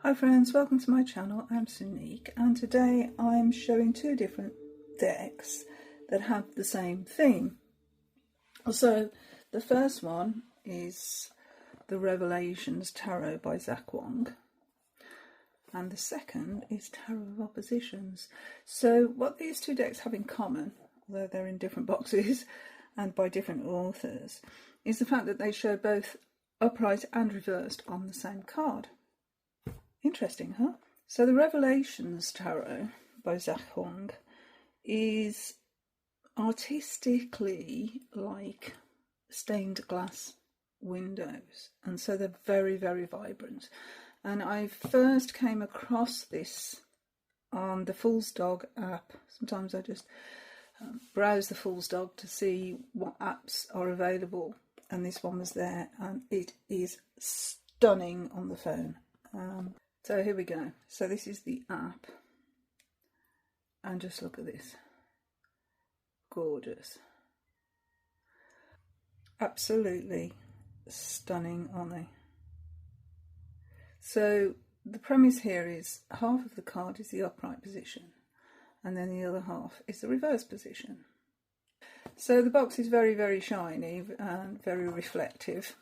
Hi friends, welcome to my channel. I'm Sunique and today I'm showing two different decks that have the same theme. So the first one is the Revelations Tarot by Zach Wong and the second is Tarot of Oppositions. So what these two decks have in common, although they're in different boxes and by different authors, is the fact that they show both upright and reversed on the same card. Interesting, huh? So the Revelations Tarot by Zach Wong is artistically like stained glass windows, and so they're very, very vibrant. And I first came across this on the Fool's Dog app. Sometimes I just browse the Fool's Dog to see what apps are available, and this one was there, and it is stunning on the phone. So here we go. So this is the app, and just look at this. Gorgeous. Absolutely stunning, aren't they? So the premise here is half of the card is the upright position and then the other half is the reverse position. So the box is very, very shiny and very reflective,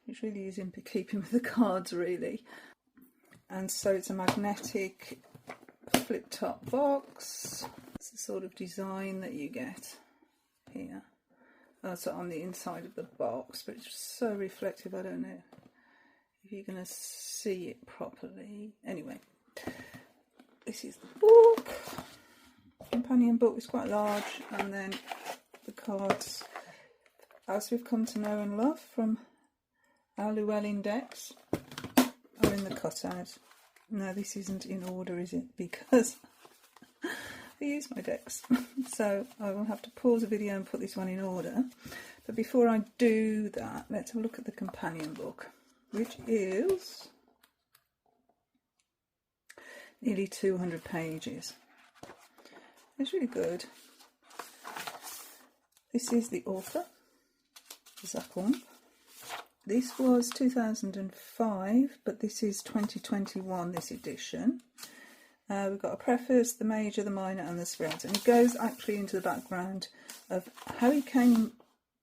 which really is in keeping with the cards really. And so it's a magnetic flip top box. It's the sort of design that you get here. That's on the inside of the box, but it's so reflective, I don't know if you're going to see it properly. Anyway, this is the book. Companion book is quite large, and then the cards, as we've come to know and love from our Llewellyn decks, are in the cutout. No, this isn't in order, is it? Because I use my decks. So I will have to pause the video and put this one in order. But before I do that, let's have a look at the companion book, which is nearly 200 pages. It's really good. This is the author, Zach Wong. This was 2005, but this is 2021, this edition. We've got a preface, the major, the minor and the spreads, and it goes actually into the background of how he came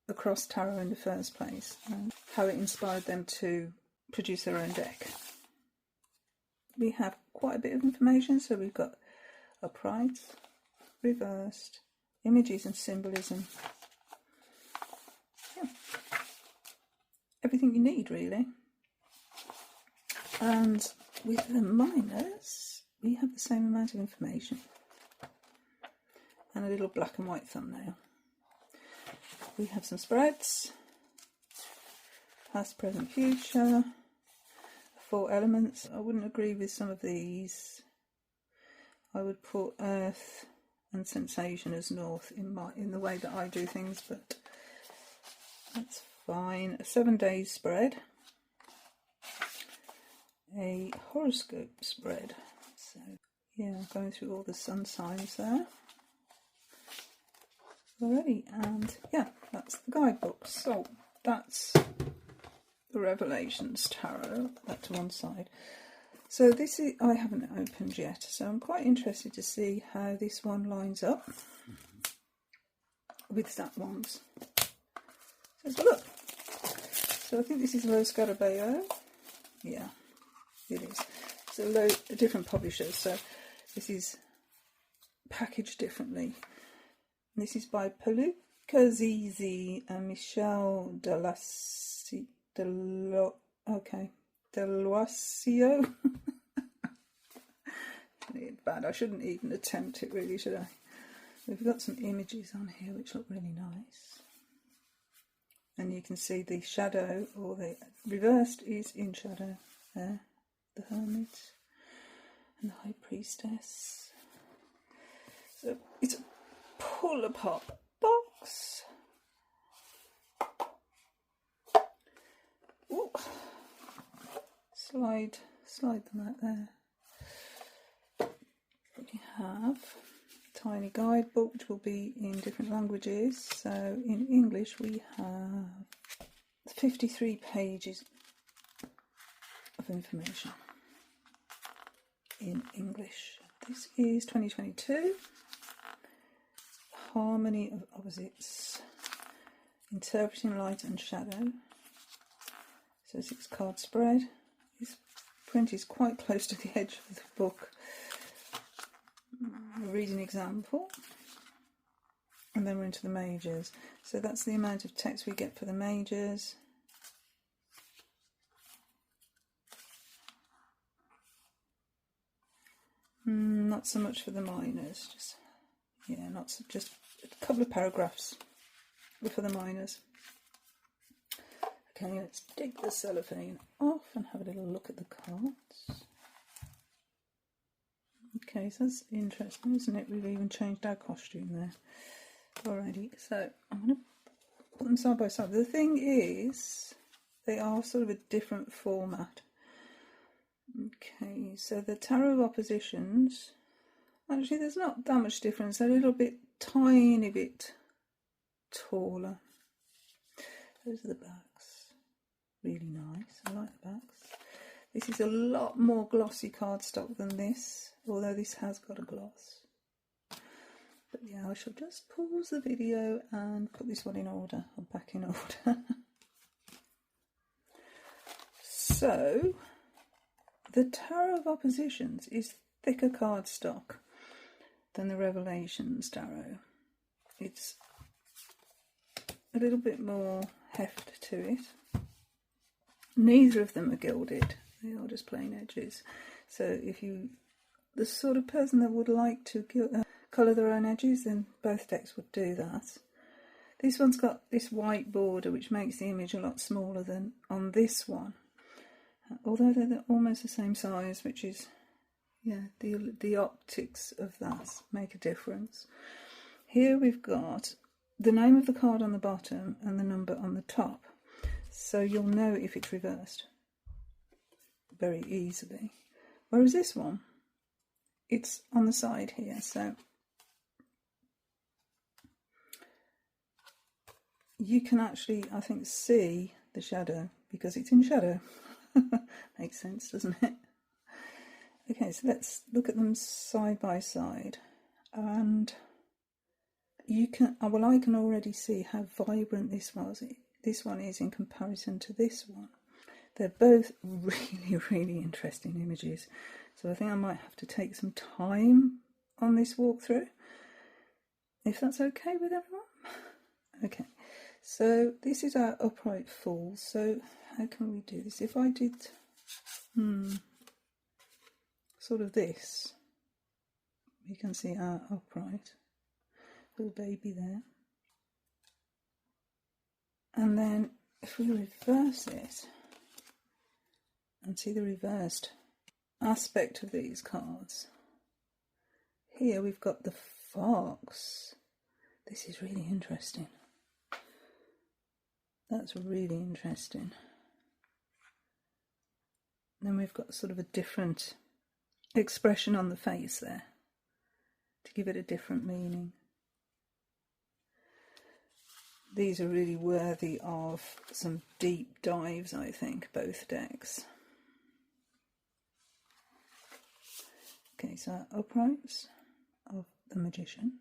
across tarot in the first place and how it inspired them to produce their own deck. We have quite a bit of information, so we've got upright, reversed, images and symbolism. Yeah. Everything you need really. And with the minors we have the same amount of information and a little black and white thumbnail. We have some spreads, past, present, future, 4 elements. I wouldn't agree with some of these. I would put earth and sensation as north in the way that I do things, but that's fine. A 7 days spread, a horoscope spread. So yeah, I'm going through all the sun signs there already, and yeah, that's the guidebook. So that's the Revelations Tarot. That to one side. So this is, I haven't opened yet, so I'm quite interested to see how this one lines up with that one's. Let's have a look. So I think this is Rose Scarabeo. Yeah, it is. It's a different publishers, so this is packaged differently. And this is by Palooka Zizi and Michelle Deloisio. Bad. I shouldn't even attempt it really, should I? We've got some images on here which look really nice. And you can see the shadow, or the reversed is in shadow there. The Hermit and the High Priestess. So it's a pull apart box. Ooh. Slide them out there. We have a tiny guidebook which will be in different languages. So in English we have 53 pages of information. in English. This is 2022. Harmony of Opposites. Interpreting Light and Shadow. So 6 card spread. This print is quite close to the edge of the book. I'll read an example. And then we're into the majors. So that's the amount of text we get for the majors. Not so much for the minors. Just a couple of paragraphs for the minors. Okay, let's take the cellophane off and have a little look at the cards. Okay, so that's interesting, isn't it? We've even changed our costume there already. So I'm going to put them side by side. The thing is, they are sort of a different format. Okay, so the Tarot of Oppositions, actually there's not that much difference. They're a little bit, tiny bit taller. Those are the backs. Really nice. I like the backs. This is a lot more glossy cardstock than this, although this has got a gloss. But yeah, I shall just pause the video and put this one in order, or back in order. So, the Tarot of Oppositions is thicker cardstock than the Revelations Tarot. It's a little bit more heft to it. Neither of them are gilded, they are just plain edges. So if you, the sort of person that would like to colour their own edges, then both decks would do that. This one's got this white border which makes the image a lot smaller than on this one. Although they're almost the same size, which is, yeah, the optics of that make a difference. Here we've got the name of the card on the bottom and the number on the top. So you'll know if it's reversed very easily. Whereas this one, it's on the side here, so you can actually, I think, see the shadow because it's in shadow. Makes sense, doesn't it? Okay, so let's look at them side by side. And you can, well, I can already see how vibrant this one is in comparison to this one. They're both really, really interesting images. So I think I might have to take some time on this walkthrough, if that's okay with everyone. Okay, so this is our upright fall. So how can we do this? If I did sort of this, you can see our upright little baby there. And then if we reverse it and see the reversed aspect of these cards, here we've got the fox. This is really interesting. That's really interesting. Then we've got sort of a different expression on the face there to give it a different meaning. These are really worthy of some deep dives, I think, both decks. Okay, so our uprights of the Magician.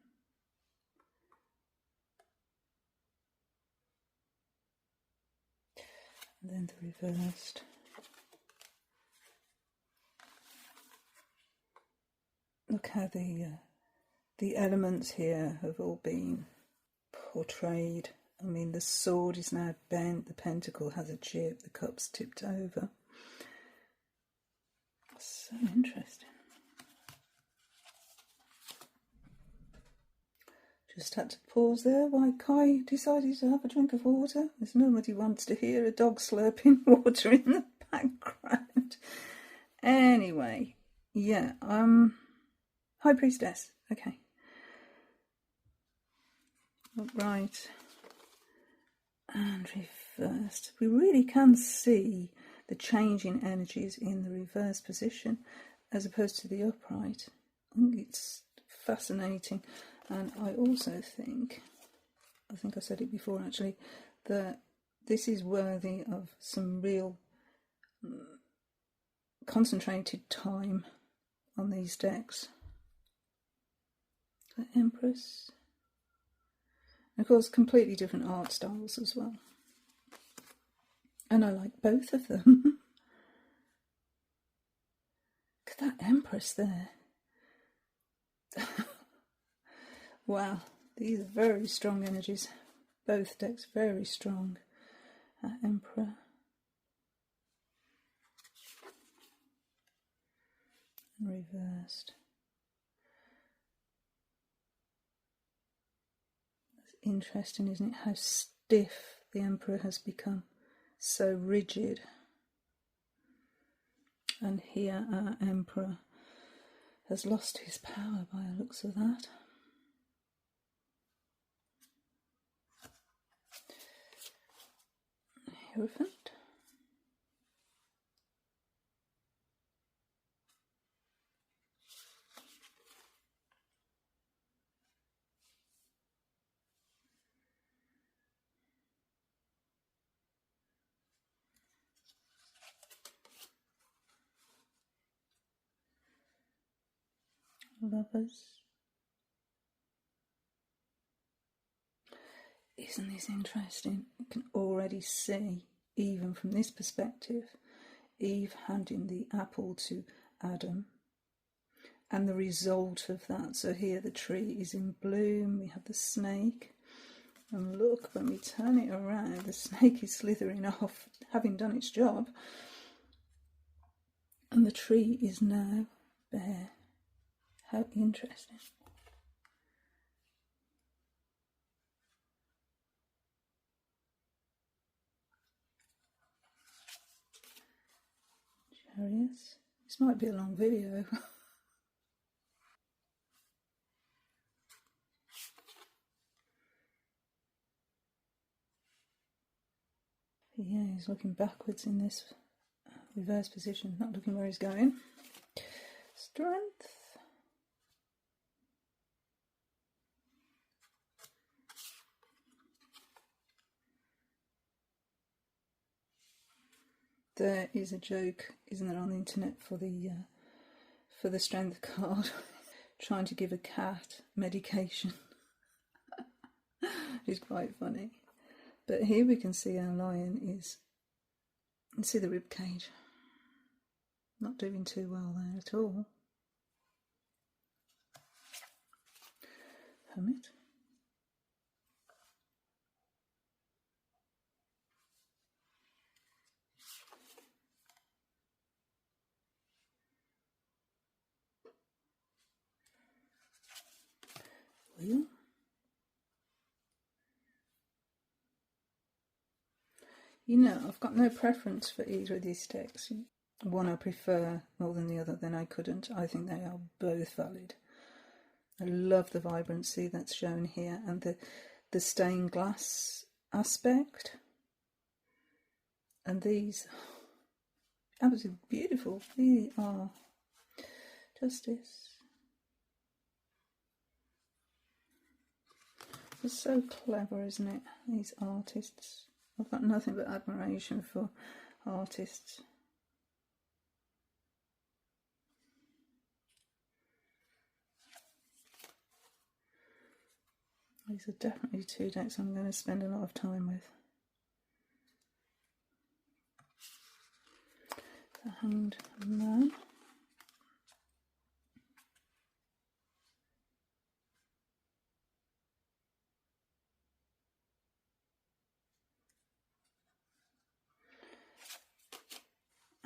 And then the reversed. Look how the elements here have all been portrayed. I mean, the sword is now bent, the pentacle has a chip, the cup's tipped over. So interesting. Just had to pause there while Kai decided to have a drink of water. There's nobody wants to hear a dog slurping water in the background. Anyway, yeah, High Priestess, okay. Upright and reversed. We really can see the change in energies in the reverse position as opposed to the upright. I think it's fascinating. And I also think I said it before actually, that this is worthy of some real concentrated time on these decks. The Empress. And of course, completely different art styles as well. And I like both of them. Look at that Empress there. Wow, these are very strong energies. Both decks very strong. That Emperor. And reversed. It's interesting, isn't it, how stiff the Emperor has become. So rigid. And here our Emperor has lost his power by the looks of that. Hierophant. Lovers. Isn't this interesting? You can already see, even from this perspective, Eve handing the apple to Adam and the result of that. So here the tree is in bloom, we have the snake, and look, when we turn it around, the snake is slithering off, having done its job, and the tree is now bare. How interesting. Chariots. This might be a long video. Yeah, he's looking backwards in this reverse position, not looking where he's going. Strength. There is a joke, isn't there, on the internet for the strength card, trying to give a cat medication. It's quite funny. But here we can see our lion is, and see the rib cage. Not doing too well there at all. Hermit. Wheel. You know, I've got no preference for either of these decks. One I prefer more than the other, then I couldn't. I think they are both valid. I love the vibrancy that's shown here and the stained glass aspect. And these, absolutely beautiful. They are. Justice. It's so clever, isn't it? These artists. I've got nothing but admiration for artists. These are definitely two decks I'm going to spend a lot of time with. The Hanged Man.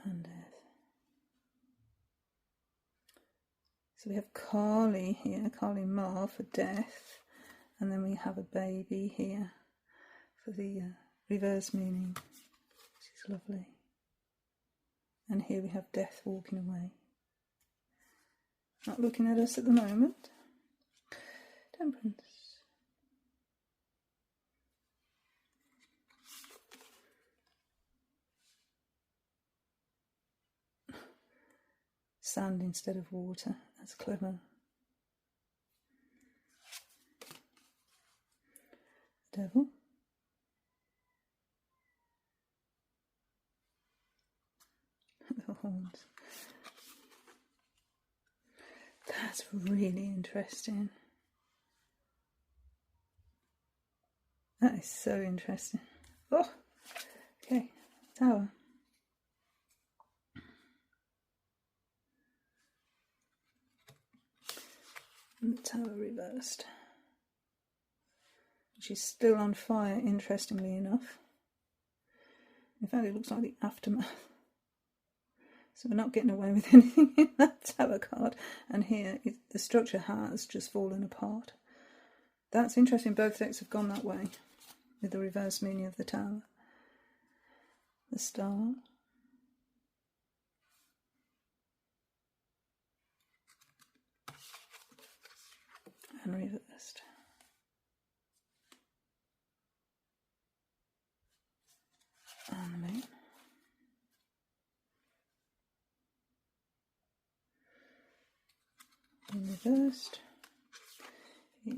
And Death. So we have Kali here, Kali Ma for death, and then we have a baby here for the reverse meaning. This is lovely. And here we have death walking away. Not looking at us at the moment. Temperance. Sand instead of water. That's clever. Devil. The horns. That's really interesting. That is so interesting. Oh, okay, tower. And the tower reversed. Which is still on fire, interestingly enough. In fact, it looks like the aftermath. So we're not getting away with anything in that tower card. And here, the structure has just fallen apart. That's interesting. Both decks have gone that way, with the reverse meaning of the tower. The star. And reversed. And the moon. And reversed. Yeah.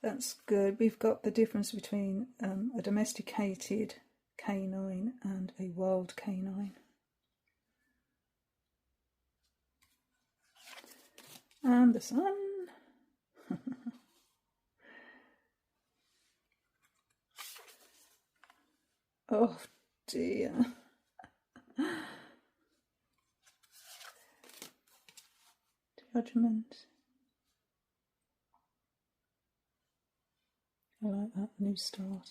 That's good. We've got the difference between a domesticated canine and a wild canine. And the sun. Oh dear. Judgment. I like that. New start.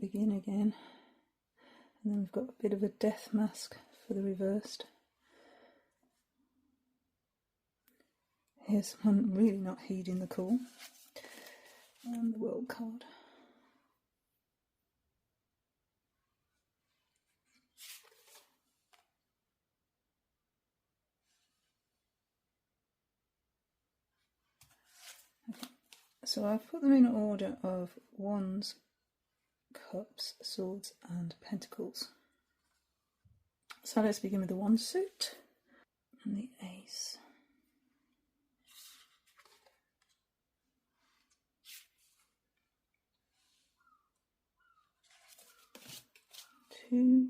Begin again. And then we've got a bit of a death mask for the reversed. Here's one really not heeding the call. And the world card. Okay. So I've put them in order of wands, cups, swords and pentacles. So let's begin with the wand suit and the ace. Two.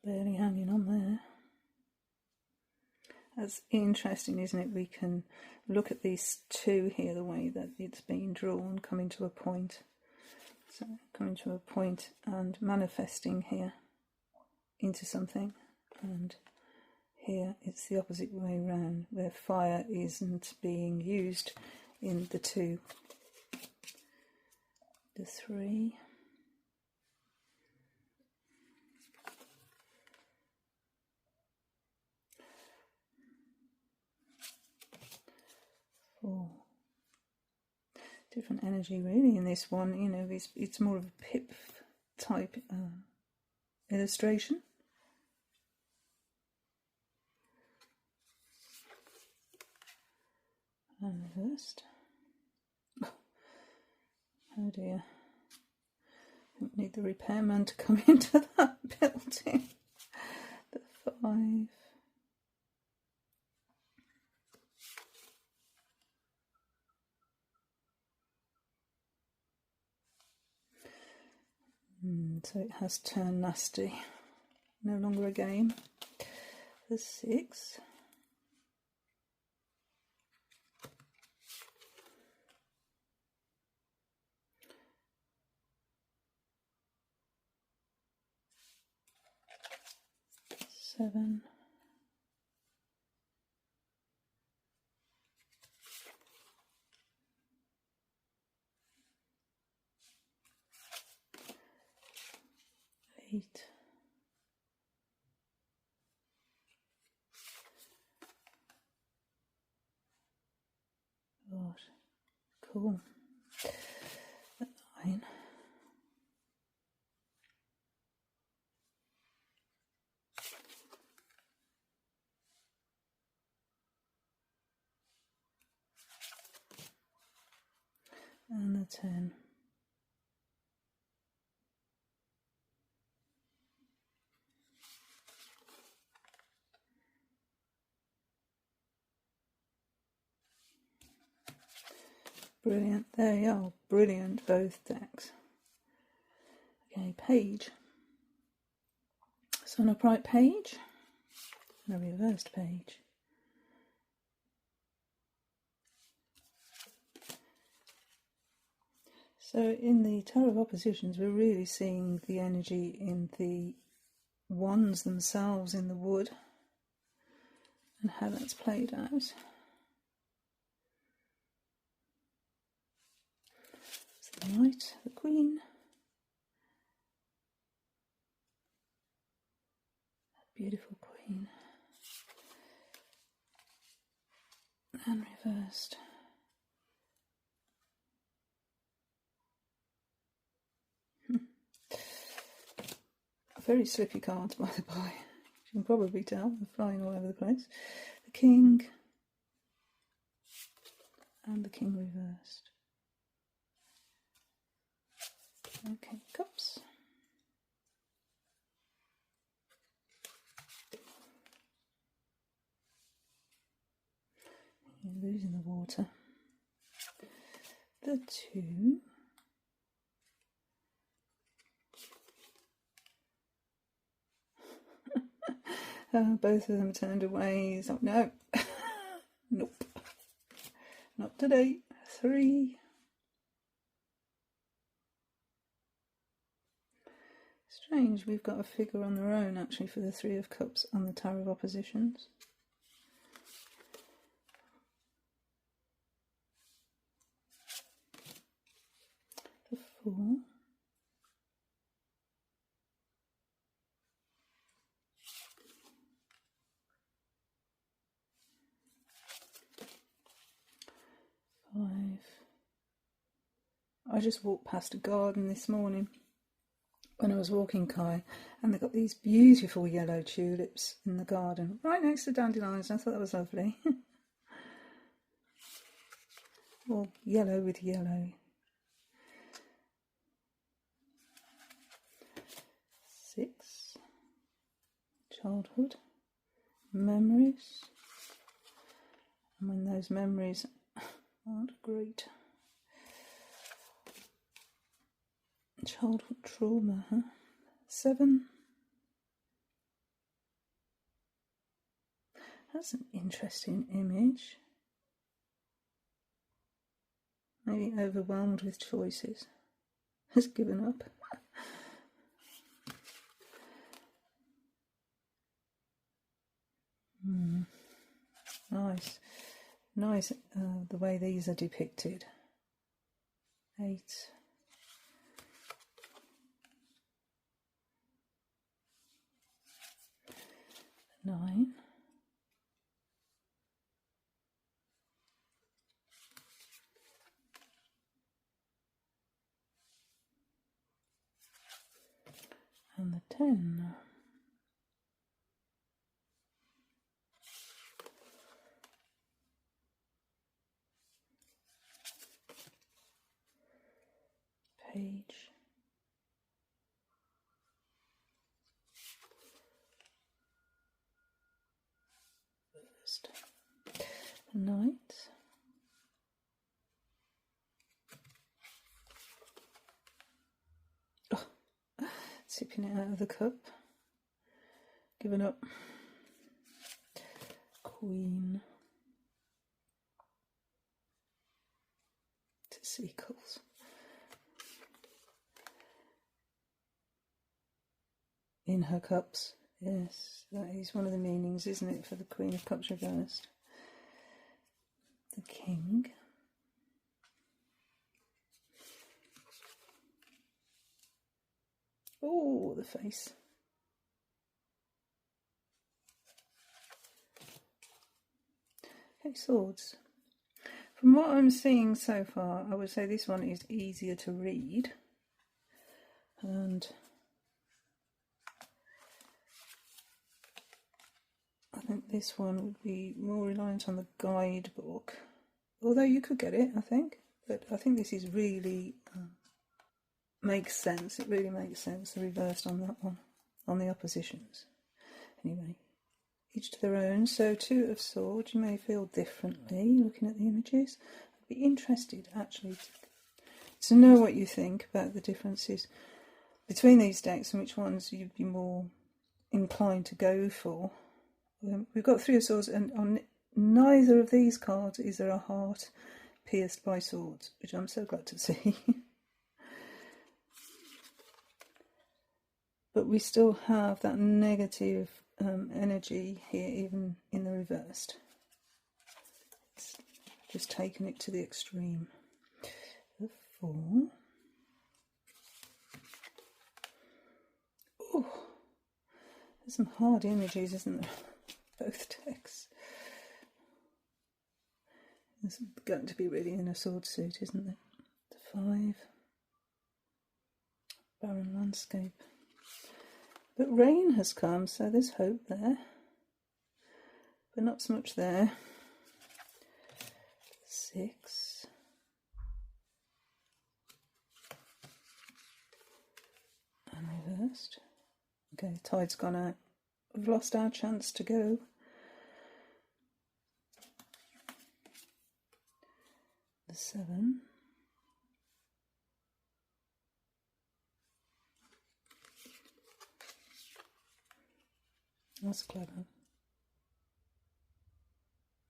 Barely hanging on there. That's interesting, isn't it? We can look at these two here, the way that it's being drawn, coming to a point. So coming to a point and manifesting here into something. And here it's the opposite way around, where fire isn't being used in the two. The three. Four. Different energy really in this one, you know, it's more of a pip type illustration. And reversed. Oh dear. We need the repairman to come into that building. The five. So it has turned nasty. No longer a game. The six. Seven. Eight. God, cool. 9. And the 10. Brilliant. There you are. Brilliant, both decks. Okay, page. So an upright page and a reversed page. So in the Tower of Oppositions, we're really seeing the energy in the wands themselves in the wood and how that's played out. So the Knight, the Queen, beautiful Queen, and reversed. Very slippy cards, by the by. You can probably tell, they're flying all over the place. The King and the King reversed. Okay, cups. You're losing the water. The 2. Both of them turned away. So, no. Nope. Not today. 3. Strange, we've got a figure on their own actually for the 3 of Cups on the Tower of Oppositions. The 4. I just walked past a garden this morning when I was walking, Kai, and they've got these beautiful yellow tulips in the garden, right next to dandelions. I thought that was lovely. Well, yellow with yellow. 6. Childhood. Memories. And when those memories aren't great. Childhood trauma, huh? 7. That's an interesting image. Maybe overwhelmed with choices. Has given up. Nice. Nice the way these are depicted. 8. 9. 10. Page. First. Knight. Oh, sipping it out of the cup. Giving up. Queen. To sequels. In her cups. Yes, that is one of the meanings, isn't it, for the Queen of Cups reversed. The King. Oh, the face. Okay, swords. From what I'm seeing so far, I would say this one is easier to read. And I think this one would be more reliant on the guidebook. Although you could get it, I think. But I think this is really makes sense. It really makes sense, the reversed on that one, on the oppositions. Anyway, each to their own. So 2 of Swords, you may feel differently looking at the images. Be interested actually to know what you think about the differences between these decks and which ones you'd be more inclined to go for. We've got Three of Swords, and on neither of these cards is there a heart pierced by swords, which I'm so glad to see. But we still have that negative energy here, even in the reversed. It's just taken it to the extreme. The 4. Oh, there's some hard images, isn't there? Both decks. It's going to be really in a sword suit, isn't it? The 5. Barren landscape. But rain has come, so there's hope there. But not so much there. 6. And reversed. Okay, tide's gone out. We've lost our chance to go. The 7. That's clever.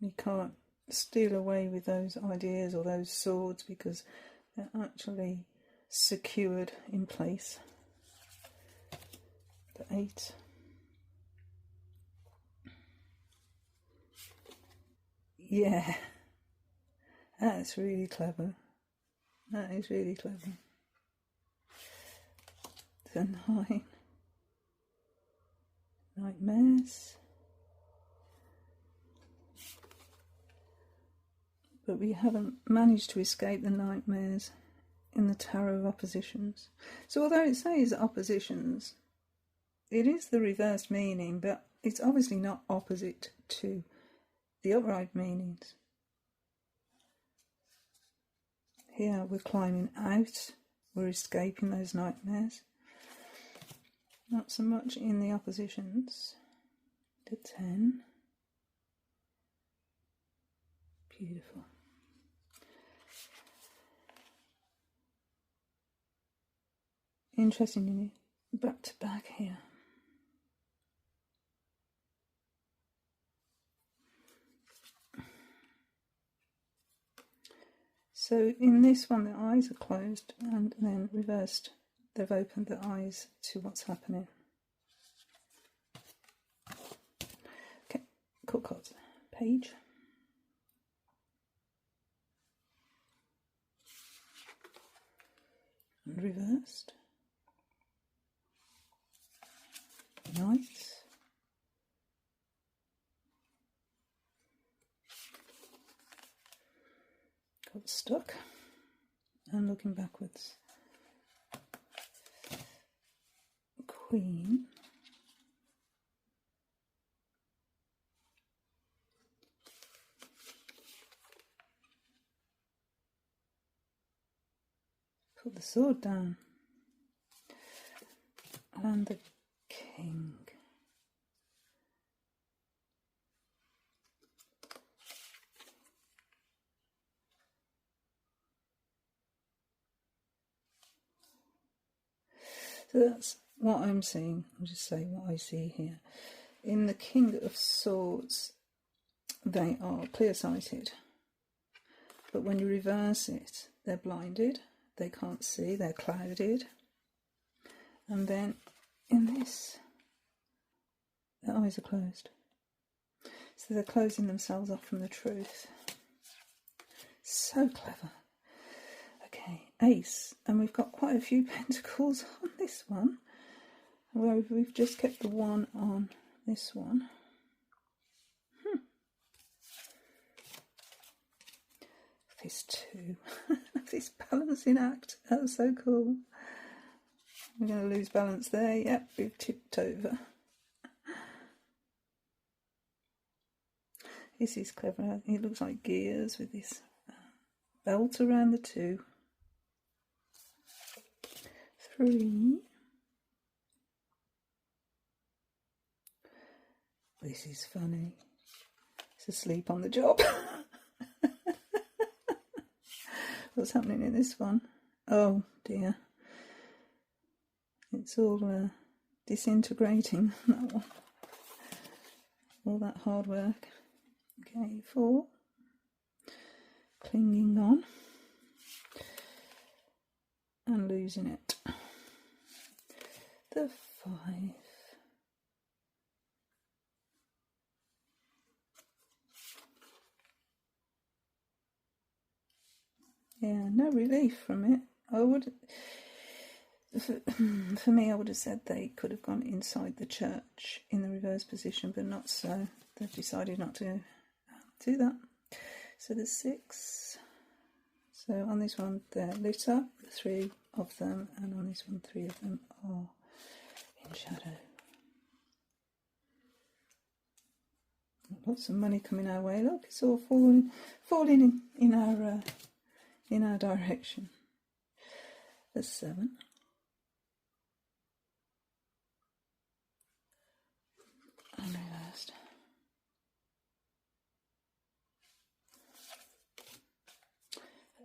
You can't steal away with those ideas or those swords because they're actually secured in place. The 8. Yeah, that's really clever. That is really clever. The 9. Nightmares. But we haven't managed to escape the nightmares in the Tarot of Oppositions. So although it says oppositions, it is the reversed meaning, but it's obviously not opposite to the upright meanings. Here we're climbing out, we're escaping those nightmares. Not so much in the oppositions. The 10. Beautiful. Interesting, isn't it? Back to back here. So in this one, the eyes are closed, and then reversed, they've opened the eyes to what's happening. Okay, cool cards. Page. And reversed. Knight. Got stuck. And looking backwards. Queen. Put the sword down. And the king. So that's what I'm seeing. I'll just say what I see here. In the King of Swords, they are clear-sighted. But when you reverse it, they're blinded. They can't see, they're clouded. And then in this, their eyes are closed. So they're closing themselves off from the truth. So clever. Okay, Ace. And we've got quite a few pentacles on this one. Where we've just kept the 1 on this one. This 2. This balancing act. That was so cool. We're going to lose balance there. Yep, we've tipped over. This is clever. It looks like gears with this belt around the 2. 3. This is funny. It's asleep on the job. What's happening in this one? Oh dear. It's all disintegrating, that one. All that hard work. Okay, 4. Clinging on. And losing it. The 5. Yeah, no relief from it. I would, for me, I would have said they could have gone inside the church in the reverse position, but not so. They've decided not to do that. So there's 6. So on this one, they're lit up, 3 of them, and on this one, 3 of them are in shadow. Lots of money coming our way. Look, it's all falling in our direction. There's 7. And reversed.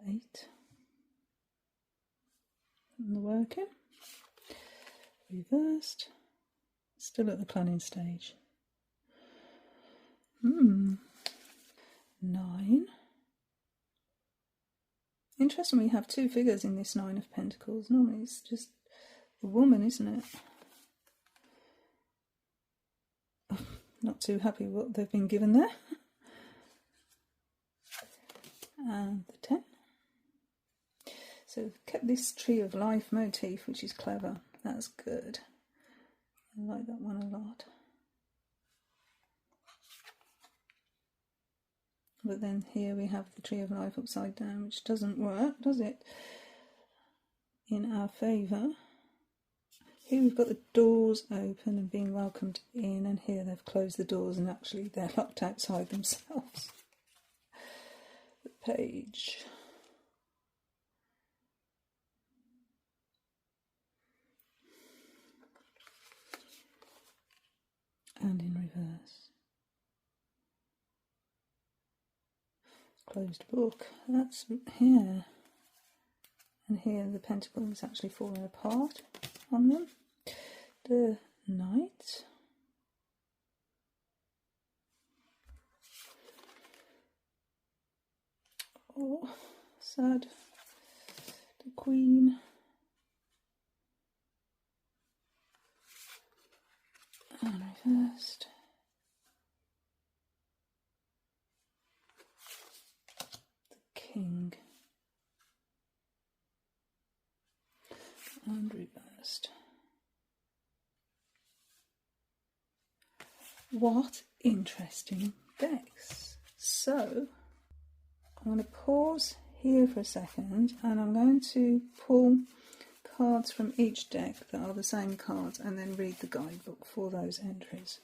8. And the working. Reversed. Still at the planning stage. 9. Interesting, we have 2 figures in this 9 of Pentacles. Normally it's just a woman, isn't it? Not too happy with what they've been given there. And the 10. So we've kept this Tree of Life motif, which is clever. That's good. I like that one a lot. But then here we have the Tree of Life upside down, which doesn't work, does it? In our favour. Here we've got the doors open and being welcomed in, and here they've closed the doors and actually they're locked outside themselves. The Page. And in reverse. Closed book. That's here. And here the pentacle is actually falling apart on them. The Knight. Oh, sad. The Queen. And reversed. The King. And reversed. What interesting decks. So I'm going to pause here for a second and I'm going to pull cards from each deck that are the same cards and then read the guidebook for those entries.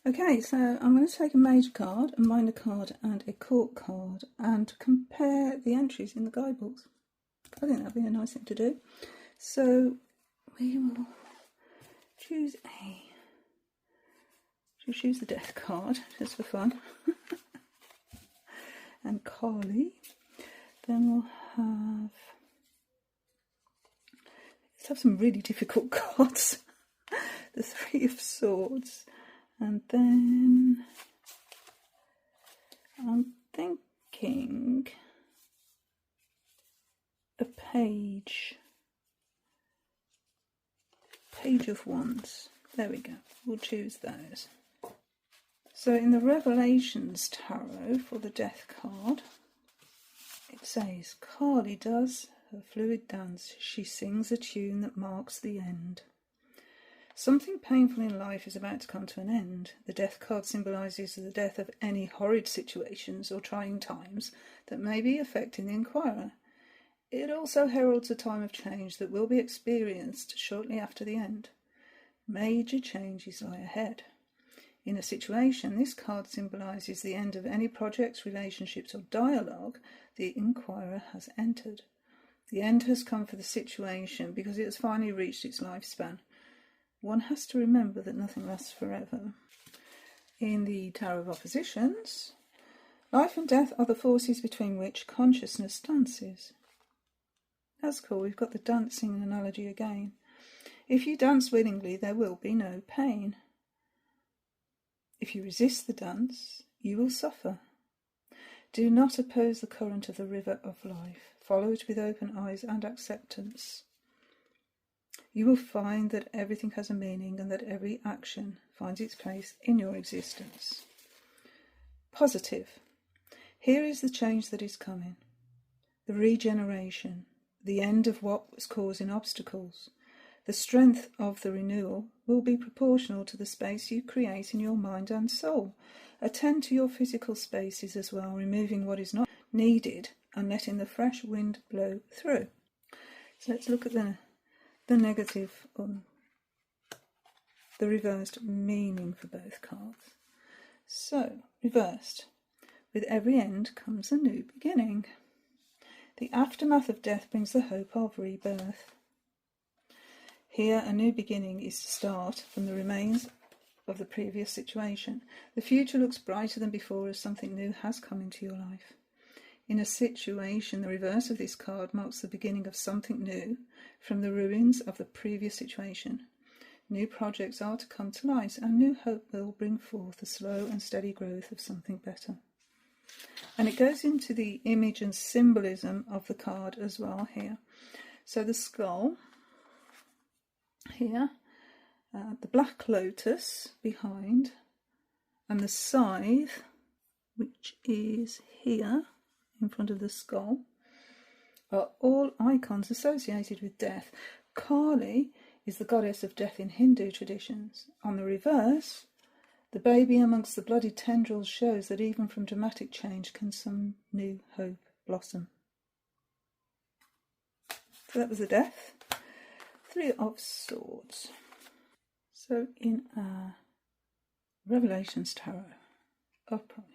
Okay, so I'm going to take a major card, a minor card and a court card and compare the entries in the guidebooks. I think that'd be a nice thing to do. So we will choose the death card just for fun. And Carly. Then we'll let's have some really difficult cards. The 3 of Swords. And then I'm thinking a Page of Wands. There we go. We'll choose those. So in the Revelations Tarot for the Death card, it says, Carly does her fluid dance. She sings a tune that marks the end. Something painful in life is about to come to an end. The Death card symbolises the death of any horrid situations or trying times that may be affecting the inquirer. It also heralds a time of change that will be experienced shortly after the end. Major changes lie ahead. In a situation, this card symbolises the end of any projects, relationships or dialogue the inquirer has entered. The end has come for the situation because it has finally reached its lifespan. One has to remember that nothing lasts forever. In the Tower of Oppositions, Life and death are the forces between which consciousness dances. That's cool, we've got the dancing analogy again. If you dance willingly, there will be no pain. If you resist the dance, you will suffer. Do not oppose the current of the river of life. Follow it with open eyes and acceptance. You will find that everything has a meaning and that every action finds its place in your existence. Positive. Here is the change that is coming. The regeneration. The end of what was causing obstacles. The strength of the renewal will be proportional to the space you create in your mind and soul. Attend to your physical spaces as well, removing what is not needed and letting the fresh wind blow through. So let's look at the negative, the reversed meaning for both cards. So, reversed. With every end comes a new beginning. The aftermath of death brings the hope of rebirth. Here, a new beginning is to start from the remains of the previous situation. The future looks brighter than before as something new has come into your life. In a situation, the reverse of this card marks the beginning of something new from the ruins of the previous situation. New projects are to come to light, and new hope will bring forth the slow and steady growth of something better. And it goes into the image and symbolism of the card as well here. So the skull here, the black lotus behind, and the scythe, which is here in front of the skull, are all icons associated with death. Kali is the goddess of death in Hindu traditions. On the reverse, the baby amongst the bloody tendrils shows that even from dramatic change can some new hope blossom. So that was the death. Three of Swords. So in our Revelations Tarot, upright.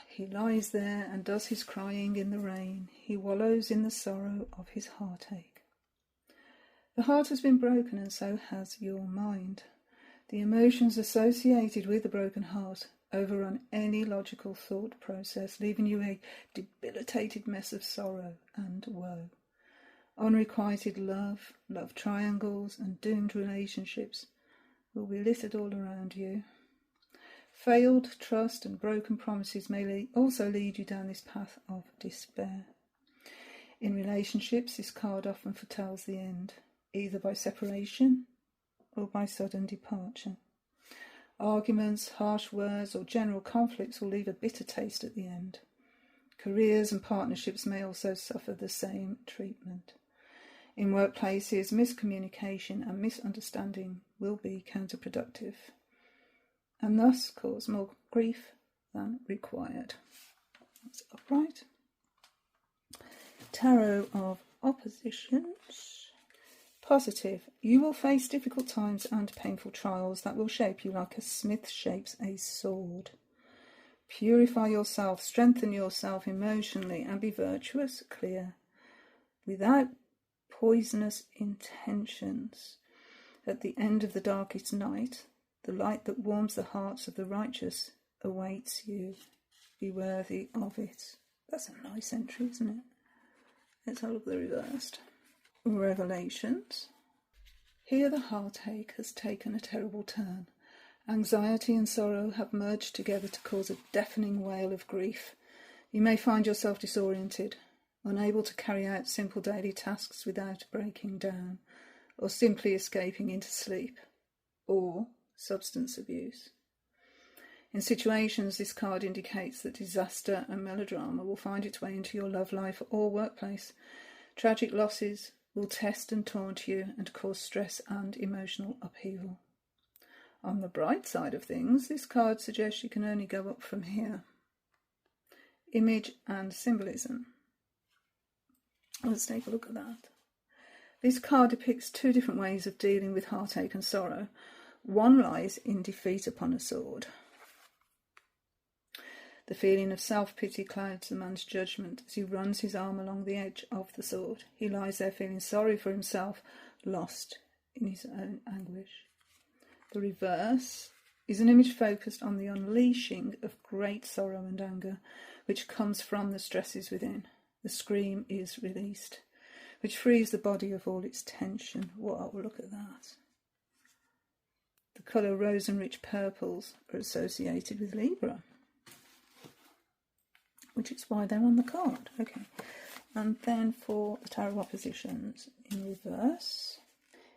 He lies there and does his crying in the rain. He wallows in the sorrow of his heartache. The heart has been broken, and so has your mind. The emotions associated with the broken heart overrun any logical thought process, leaving you a debilitated mess of sorrow and woe. Unrequited love, love triangles, and doomed relationships will be littered all around you. Failed trust and broken promises may also lead you down this path of despair. In relationships, this card often foretells the end, either by separation or by sudden departure. Arguments, harsh words, or general conflicts will leave a bitter taste at the end. Careers and partnerships may also suffer the same treatment. In workplaces, miscommunication and misunderstanding will be counterproductive, and thus cause more grief than required. That's upright. Tarot of Oppositions. Positive. You will face difficult times and painful trials that will shape you like a smith shapes a sword. Purify yourself, strengthen yourself emotionally, and be virtuous, clear, without poisonous intentions. At the end of the darkest night, the light that warms the hearts of the righteous awaits you. Be worthy of it. That's a nice entry, isn't it? Let's have a look at the reversed. Revelations. Here the heartache has taken a terrible turn. Anxiety and sorrow have merged together to cause a deafening wail of grief. You may find yourself disoriented, unable to carry out simple daily tasks without breaking down, or simply escaping into sleep, or substance abuse. In situations, this card indicates that disaster and melodrama will find its way into your love life or workplace. Tragic losses will test and taunt you and cause stress and emotional upheaval. On the bright side of things, this card suggests you can only go up from here. Image and symbolism. Let's take a look at that. This card depicts two different ways of dealing with heartache and sorrow. One lies in defeat upon a sword. The feeling of self-pity clouds the man's judgment as he runs his arm along the edge of the sword. He lies there feeling sorry for himself, lost in his own anguish. The reverse is an image focused on the unleashing of great sorrow and anger, which comes from the stresses within. The scream is released, which frees the body of all its tension. Wow, look at that. The colour rose and rich purples are associated with Libra, which is why they're on the card. Okay, and then for the tarot oppositions in reverse.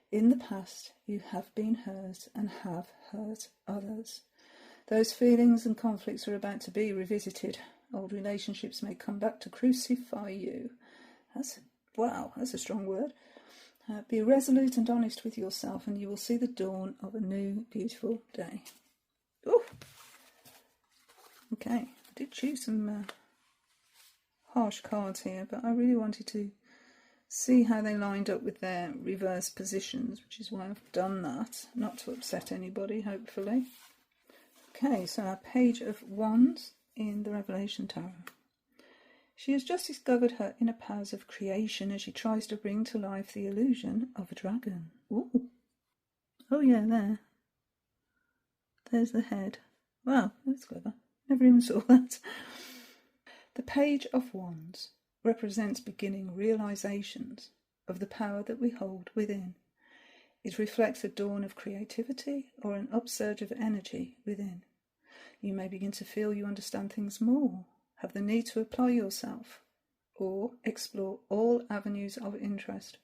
In the past, you have been hurt and have hurt others. Those feelings and conflicts are about to be revisited. Old relationships may come back to crucify you. That's a strong word. Be resolute and honest with yourself, and you will see the dawn of a new, beautiful day. Ooh. Okay, I did choose some harsh cards here, but I really wanted to see how they lined up with their reverse positions, which is why I've done that, not to upset anybody, hopefully. Okay, so our Page of Wands in the Revelation Tarot. She has just discovered her inner powers of creation as she tries to bring to life the illusion of a dragon. Ooh. Oh yeah, there. There's the head. Wow, that's clever. Never even saw that. The Page of Wands represents beginning realizations of the power that we hold within. It reflects a dawn of creativity or an upsurge of energy within. You may begin to feel you understand things more, have the need to apply yourself, or explore all avenues of interest.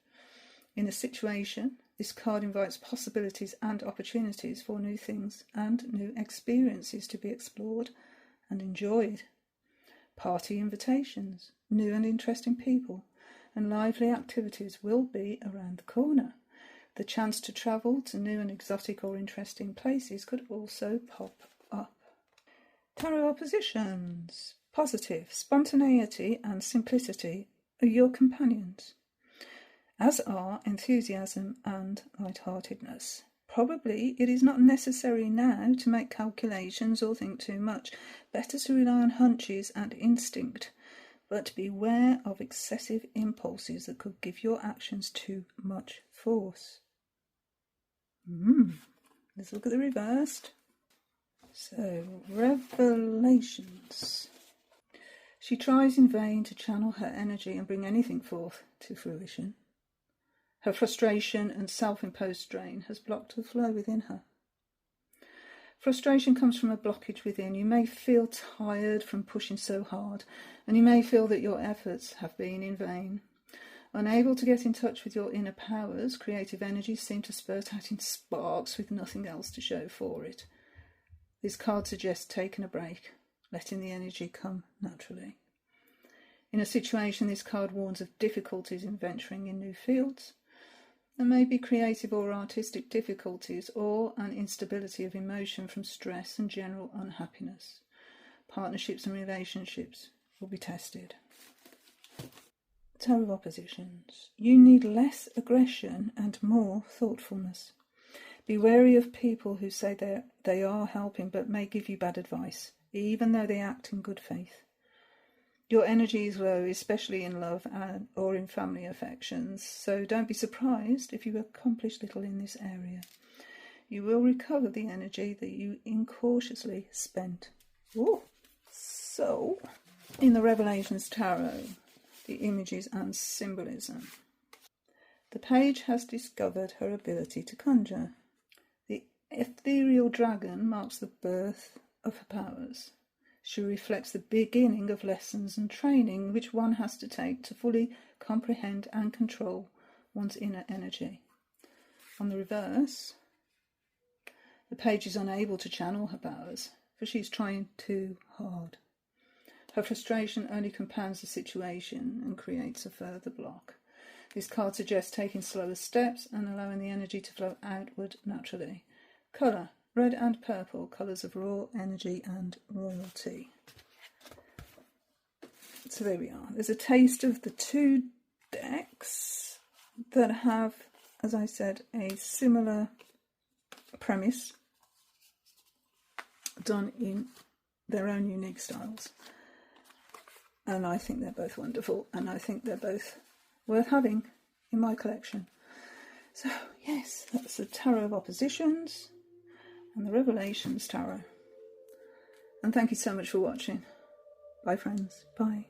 In a situation, this card invites possibilities and opportunities for new things and new experiences to be explored and enjoyed. Party invitations, new and interesting people, and lively activities will be around the corner. The chance to travel to new and exotic or interesting places could also pop up. Tarot oppositions. Positive, spontaneity and simplicity are your companions, as are enthusiasm and lightheartedness. Probably it is not necessary now to make calculations or think too much. Better to rely on hunches and instinct, but beware of excessive impulses that could give your actions too much force. Let's look at the reversed. So, revelations. She tries in vain to channel her energy and bring anything forth to fruition. Her frustration and self-imposed strain has blocked the flow within her. Frustration comes from a blockage within. You may feel tired from pushing so hard, and you may feel that your efforts have been in vain. Unable to get in touch with your inner powers, creative energies seem to spurt out in sparks with nothing else to show for it. This card suggests taking a break, letting the energy come naturally. In a situation, this card warns of difficulties in venturing in new fields. There may be creative or artistic difficulties or an instability of emotion from stress and general unhappiness. Partnerships and relationships will be tested. Tarot oppositions. You need less aggression and more thoughtfulness. Be wary of people who say they are helping but may give you bad advice, even though they act in good faith. Your energy is low, especially in love or in family affections, so don't be surprised if you accomplish little in this area. You will recover the energy that you incautiously spent. Ooh. So, in the Revelations Tarot, the images and symbolism. The page has discovered her ability to conjure. The ethereal dragon marks the birth of her powers. She reflects the beginning of lessons and training which one has to take to fully comprehend and control one's inner energy. On the reverse, the page is unable to channel her powers, for she is trying too hard. Her frustration only compounds the situation and creates a further block. This card suggests taking slower steps and allowing the energy to flow outward naturally. Colour. Red and purple, colours of raw energy and royalty. So there we are. There's a taste of the two decks that have, as I said, a similar premise, done in their own unique styles. And I think they're both wonderful, and I think they're both worth having in my collection. So, yes, that's the Tarot of Oppositions. and the Revelations Tarot. And thank you so much for watching. Bye friends, bye.